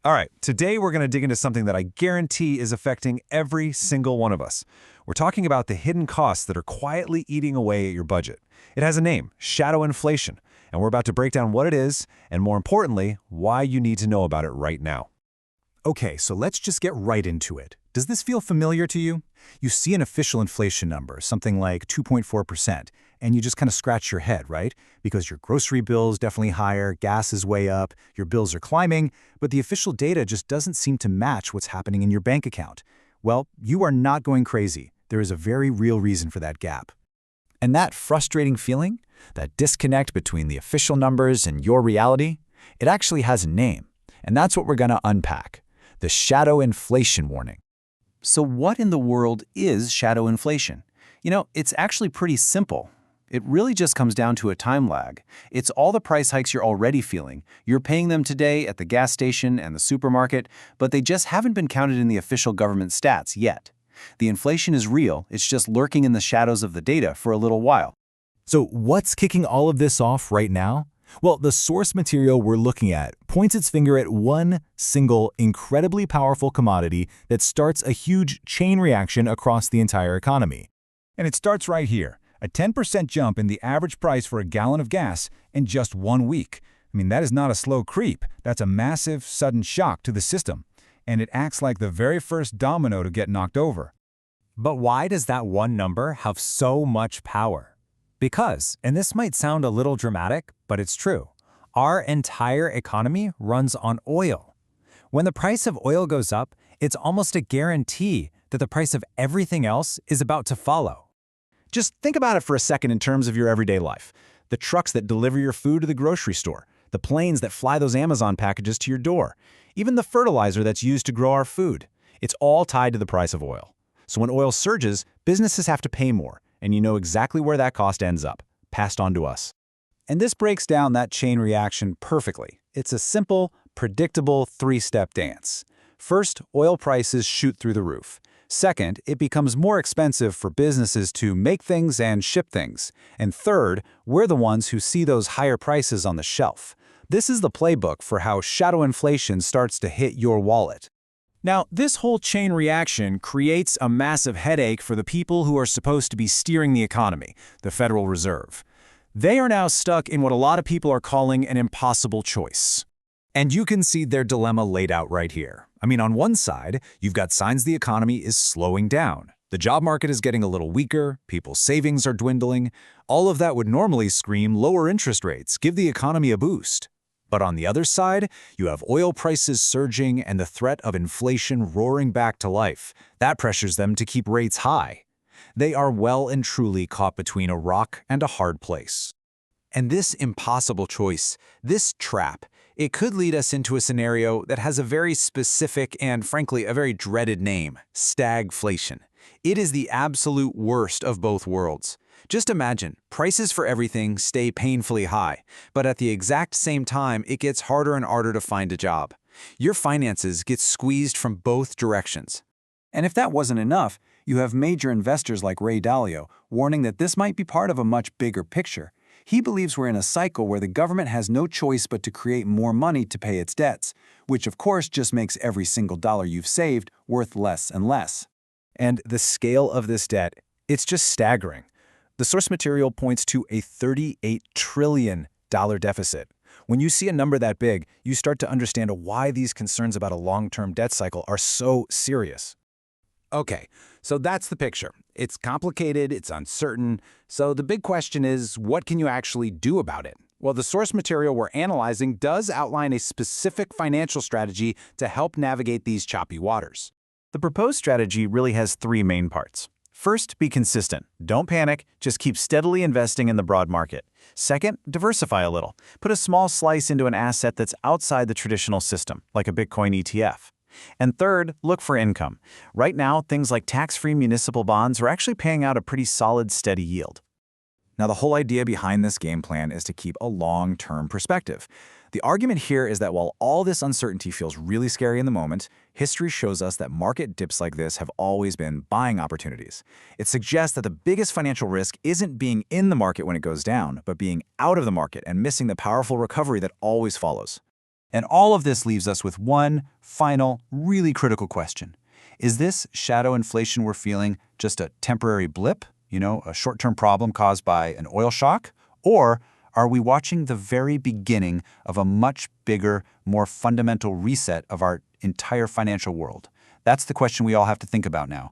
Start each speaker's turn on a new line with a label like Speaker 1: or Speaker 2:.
Speaker 1: All right, today we're going to dig into something that I guarantee is affecting every single one of us. We're talking about the hidden costs that are quietly eating away at your budget. It has a name, shadow inflation, and we're about to break down what it is, and more importantly, why you need to know about it right now.
Speaker 2: Okay, so let's just get right into it. Does this feel familiar to you? You see an official inflation number, something like 2.4%, and you just kind of scratch your head, right? Because your grocery bill's definitely higher, gas is way up, your bills are climbing, but the official data just doesn't seem to match what's happening in your bank account. Well, you are not going crazy. There is a very real reason for that gap. And that frustrating feeling, that disconnect between the official numbers and your reality, it actually has a name, and that's what we're going to unpack. The shadow inflation warning.
Speaker 3: So what in the world is shadow inflation? It's actually pretty simple. It really just comes down to a time lag. It's all the price hikes you're already feeling. You're paying them today at the gas station and the supermarket, but they just haven't been counted in the official government stats yet. The inflation is real, it's just lurking in the shadows of the data for a little while.
Speaker 2: So what's kicking all of this off right now? Well, the source material we're looking at points its finger at one single, incredibly powerful commodity that starts a huge chain reaction across the entire economy.
Speaker 4: And it starts right here, a 10% jump in the average price for a gallon of gas in just 1 week. That is not a slow creep. That's a massive, sudden shock to the system. And it acts like the very first domino to get knocked over.
Speaker 1: But why does that one number have so much power? Because, and this might sound a little dramatic, but it's true, our entire economy runs on oil. When the price of oil goes up, it's almost a guarantee that the price of everything else is about to follow.
Speaker 2: Just think about it for a second in terms of your everyday life. The trucks that deliver your food to the grocery store, the planes that fly those Amazon packages to your door, even the fertilizer that's used to grow our food. It's all tied to the price of oil. So when oil surges, businesses have to pay more, and you know exactly where that cost ends up, passed on to us.
Speaker 3: And this breaks down that chain reaction perfectly. It's a simple, predictable three-step dance. First, oil prices shoot through the roof. Second, it becomes more expensive for businesses to make things and ship things. And third, we're the ones who see those higher prices on the shelf. This is the playbook for how shadow inflation starts to hit your wallet.
Speaker 2: Now, this whole chain reaction creates a massive headache for the people who are supposed to be steering the economy, the Federal Reserve. They are now stuck in what a lot of people are calling an impossible choice. And you can see their dilemma laid out right here. On one side, you've got signs the economy is slowing down. The job market is getting a little weaker, people's savings are dwindling. All of that would normally scream lower interest rates, give the economy a boost. But on the other side, you have oil prices surging and the threat of inflation roaring back to life. That pressures them to keep rates high. They are well and truly caught between a rock and a hard place. And this impossible choice, this trap, it could lead us into a scenario that has a very specific and, frankly, a very dreaded name: stagflation. It is the absolute worst of both worlds. Just imagine, prices for everything stay painfully high, but at the exact same time, it gets harder and harder to find a job. Your finances get squeezed from both directions.
Speaker 3: And if that wasn't enough, you have major investors like Ray Dalio warning that this might be part of a much bigger picture. He believes we're in a cycle where the government has no choice but to create more money to pay its debts, which of course just makes every single dollar you've saved worth less and less.
Speaker 2: And the scale of this debt, it's just staggering. The source material points to a $38 trillion deficit. When you see a number that big, you start to understand why these concerns about a long-term debt cycle are so serious. Okay, so that's the picture. It's complicated, it's uncertain. So the big question is, what can you actually do about it? Well, the source material we're analyzing does outline a specific financial strategy to help navigate these choppy waters. The proposed strategy really has three main parts. First, be consistent. Don't panic, just keep steadily investing in the broad market. Second, diversify a little. Put a small slice into an asset that's outside the traditional system, like a Bitcoin ETF. And third, look for income. Right now, things like tax-free municipal bonds are actually paying out a pretty solid, steady yield. Now, the whole idea behind this game plan is to keep a long-term perspective. The argument here is that while all this uncertainty feels really scary in the moment, history shows us that market dips like this have always been buying opportunities. It suggests that the biggest financial risk isn't being in the market when it goes down, but being out of the market and missing the powerful recovery that always follows. And all of this leaves us with one final, really critical question. Is this shadow inflation we're feeling just a temporary blip, a short-term problem caused by an oil shock? Or are we watching the very beginning of a much bigger, more fundamental reset of our entire financial world? That's the question we all have to think about now.